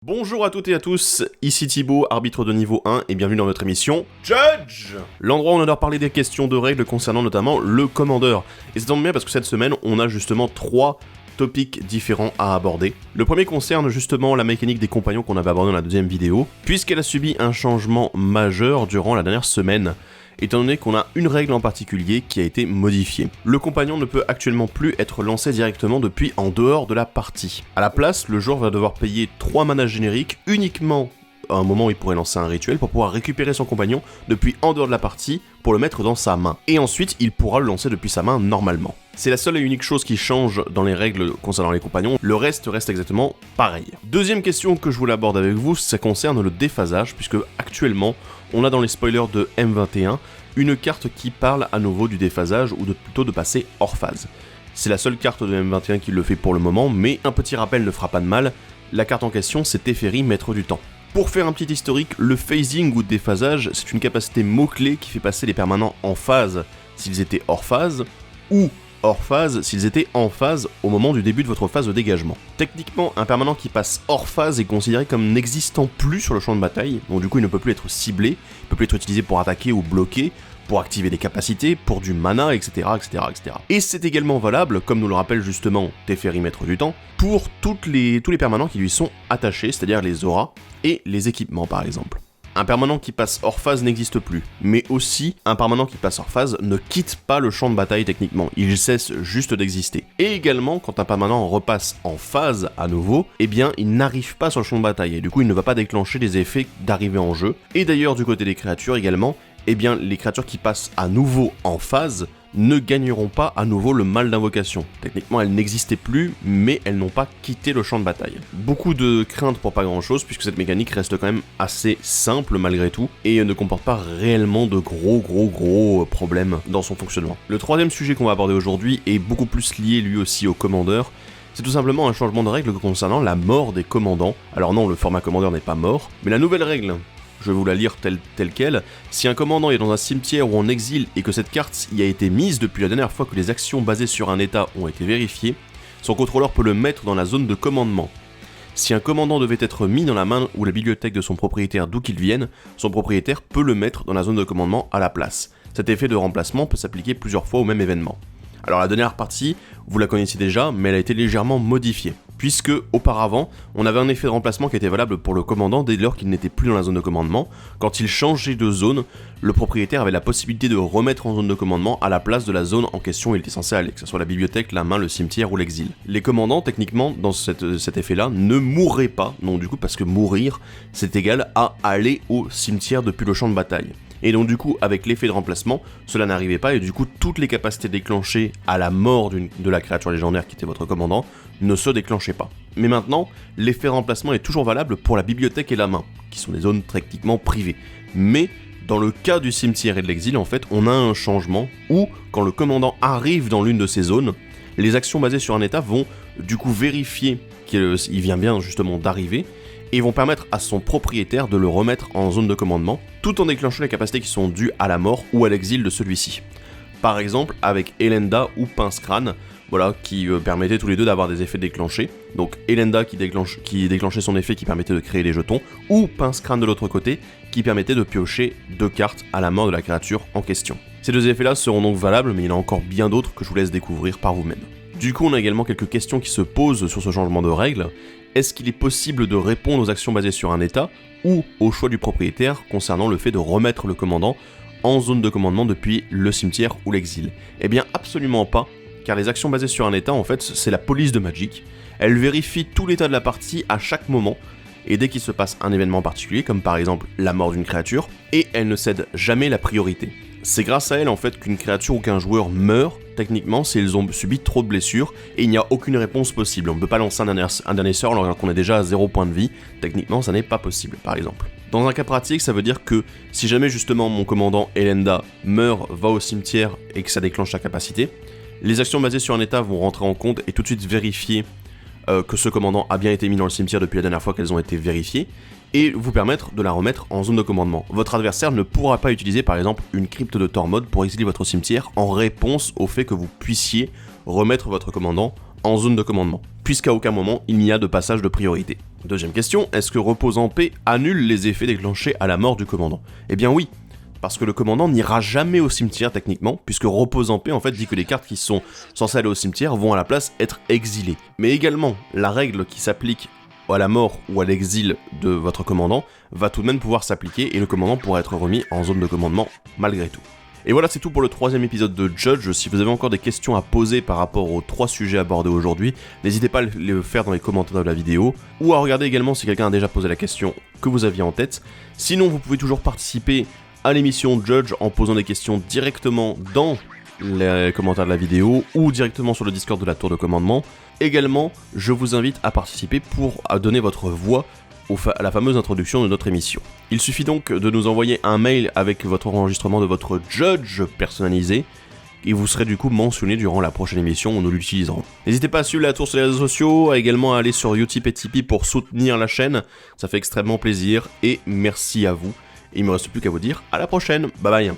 Bonjour à toutes et à tous, ici Thibaut, arbitre de niveau 1, et bienvenue dans notre émission Judge, l'endroit où on adore parler des questions de règles concernant notamment le commandeur. Et ça tombe bien parce que cette semaine, on a justement 3 topics différents à aborder. Le premier concerne justement la mécanique des compagnons qu'on avait abordé dans la deuxième vidéo, puisqu'elle a subi un changement majeur durant la dernière semaine, étant donné qu'on a une règle en particulier qui a été modifiée. Le compagnon ne peut actuellement plus être lancé directement depuis en dehors de la partie. À la place, le joueur va devoir payer 3 manas génériques uniquement à un moment où il pourrait lancer un rituel pour pouvoir récupérer son compagnon depuis en dehors de la partie pour le mettre dans sa main. Et ensuite, il pourra le lancer depuis sa main normalement. C'est la seule et unique chose qui change dans les règles concernant les compagnons, le reste reste exactement pareil. Deuxième question que je voulais aborder avec vous, ça concerne le déphasage, puisque actuellement, on a dans les spoilers de M21 une carte qui parle à nouveau du déphasage, ou plutôt de passer hors phase. C'est la seule carte de M21 qui le fait pour le moment, mais un petit rappel ne fera pas de mal, la carte en question c'est Teferi, maître du temps. Pour faire un petit historique, le phasing ou déphasage, c'est une capacité mot-clé qui fait passer les permanents en phase s'ils étaient hors phase, ou hors phase s'ils étaient en phase au moment du début de votre phase de dégagement. Techniquement, un permanent qui passe hors phase est considéré comme n'existant plus sur le champ de bataille, donc du coup il ne peut plus être ciblé, il ne peut plus être utilisé pour attaquer ou bloquer, pour activer des capacités, pour du mana, etc. etc. Et c'est également valable, comme nous le rappelle justement Teferi Maître du Temps, pour tous les permanents qui lui sont attachés, c'est-à-dire les auras et les équipements par exemple. Un permanent qui passe hors phase n'existe plus, mais aussi un permanent qui passe hors phase ne quitte pas le champ de bataille techniquement, il cesse juste d'exister. Et également, quand un permanent repasse en phase à nouveau, eh bien il n'arrive pas sur le champ de bataille, et du coup il ne va pas déclencher les effets d'arrivée en jeu. Et d'ailleurs du côté des créatures également, eh bien les créatures qui passent à nouveau en phase ne gagneront pas à nouveau le mal d'invocation. Techniquement, elles n'existaient plus, mais elles n'ont pas quitté le champ de bataille. Beaucoup de craintes pour pas grand chose, puisque cette mécanique reste quand même assez simple malgré tout, et ne comporte pas réellement de gros problèmes dans son fonctionnement. Le troisième sujet qu'on va aborder aujourd'hui est beaucoup plus lié lui aussi au commandeur. C'est tout simplement un changement de règle concernant la mort des commandants. Alors non, le format commandeur n'est pas mort, mais la nouvelle règle, je vais vous la lire telle quelle. Si un commandant est dans un cimetière ou en exil et que cette carte y a été mise depuis la dernière fois que les actions basées sur un état ont été vérifiées, son contrôleur peut le mettre dans la zone de commandement. Si un commandant devait être mis dans la main ou la bibliothèque de son propriétaire d'où qu'il vienne, son propriétaire peut le mettre dans la zone de commandement à la place. Cet effet de remplacement peut s'appliquer plusieurs fois au même événement. Alors la dernière partie, vous la connaissiez déjà, mais elle a été légèrement modifiée, puisque auparavant, on avait un effet de remplacement qui était valable pour le commandant dès lors qu'il n'était plus dans la zone de commandement. Quand il changeait de zone, le propriétaire avait la possibilité de remettre en zone de commandement à la place de la zone en question où il était censé aller, que ce soit la bibliothèque, la main, le cimetière ou l'exil. Les commandants, techniquement, dans cet effet-là, ne mourraient pas, non du coup parce que mourir, c'est égal à aller au cimetière depuis le champ de bataille. Et donc du coup, avec l'effet de remplacement, cela n'arrivait pas, et du coup, toutes les capacités déclenchées à la mort de la créature légendaire qui était votre commandant ne se déclenchaient pas. Mais maintenant, l'effet de remplacement est toujours valable pour la bibliothèque et la main, qui sont des zones techniquement privées. Mais dans le cas du cimetière et de l'exil, en fait, on a un changement où, quand le commandant arrive dans l'une de ces zones, les actions basées sur un état vont du coup vérifier qu'il vient bien justement d'arriver, et vont permettre à son propriétaire de le remettre en zone de commandement, tout en déclenchant les capacités qui sont dues à la mort ou à l'exil de celui-ci. Par exemple, avec Elenda ou Pince-Crâne, voilà, qui permettaient tous les deux d'avoir des effets déclenchés. Donc Elenda qui déclenchait son effet qui permettait de créer les jetons, ou Pince-Crâne de l'autre côté, qui permettait de piocher 2 cartes à la mort de la créature en question. Ces 2 effets-là seront donc valables, mais il y en a encore bien d'autres que je vous laisse découvrir par vous-même. Du coup, on a également quelques questions qui se posent sur ce changement de règle. Est-ce qu'il est possible de répondre aux actions basées sur un état ou au choix du propriétaire concernant le fait de remettre le commandant en zone de commandement depuis le cimetière ou l'exil? Eh bien absolument pas, car les actions basées sur un état en fait c'est la police de Magic. Elle vérifie tout l'état de la partie à chaque moment, et dès qu'il se passe un événement particulier comme par exemple la mort d'une créature, et elle ne cède jamais la priorité. C'est grâce à elle en fait qu'une créature ou qu'un joueur meurt techniquement si ils ont subi trop de blessures et il n'y a aucune réponse possible. On ne peut pas lancer un dernier sort alors qu'on est déjà à 0 point de vie, techniquement ça n'est pas possible par exemple. Dans un cas pratique, ça veut dire que si jamais justement mon commandant Elenda meurt, va au cimetière et que ça déclenche sa capacité, les actions basées sur un état vont rentrer en compte et tout de suite vérifier que ce commandant a bien été mis dans le cimetière depuis la dernière fois qu'elles ont été vérifiées, et vous permettre de la remettre en zone de commandement. Votre adversaire ne pourra pas utiliser par exemple une crypte de Tormod pour exiler votre cimetière en réponse au fait que vous puissiez remettre votre commandant en zone de commandement, puisqu'à aucun moment il n'y a de passage de priorité. Deuxième question, est-ce que repose en paix annule les effets déclenchés à la mort du commandant ? Eh bien oui, parce que le commandant n'ira jamais au cimetière techniquement, puisque repose en paix en fait dit que les cartes qui sont censées aller au cimetière vont à la place être exilées. Mais également, la règle qui s'applique à la mort ou à l'exil de votre commandant va tout de même pouvoir s'appliquer et le commandant pourra être remis en zone de commandement malgré tout. Et voilà, c'est tout pour le 3e épisode de Judge. Si vous avez encore des questions à poser par rapport aux 3 sujets abordés aujourd'hui, n'hésitez pas à le faire dans les commentaires de la vidéo, ou à regarder également si quelqu'un a déjà posé la question que vous aviez en tête. Sinon, vous pouvez toujours participer à l'émission Judge en posant des questions directement dans les commentaires de la vidéo, ou directement sur le Discord de la tour de commandement. Également, je vous invite à participer pour donner votre voix à la fameuse introduction de notre émission. Il suffit donc de nous envoyer un mail avec votre enregistrement de votre Judge personnalisé, et vous serez du coup mentionné durant la prochaine émission où nous l'utiliserons. N'hésitez pas à suivre la tour sur les réseaux sociaux, à également aller sur Utip et Tipeee pour soutenir la chaîne, ça fait extrêmement plaisir, et merci à vous. Et il me reste plus qu'à vous dire à la prochaine, bye bye.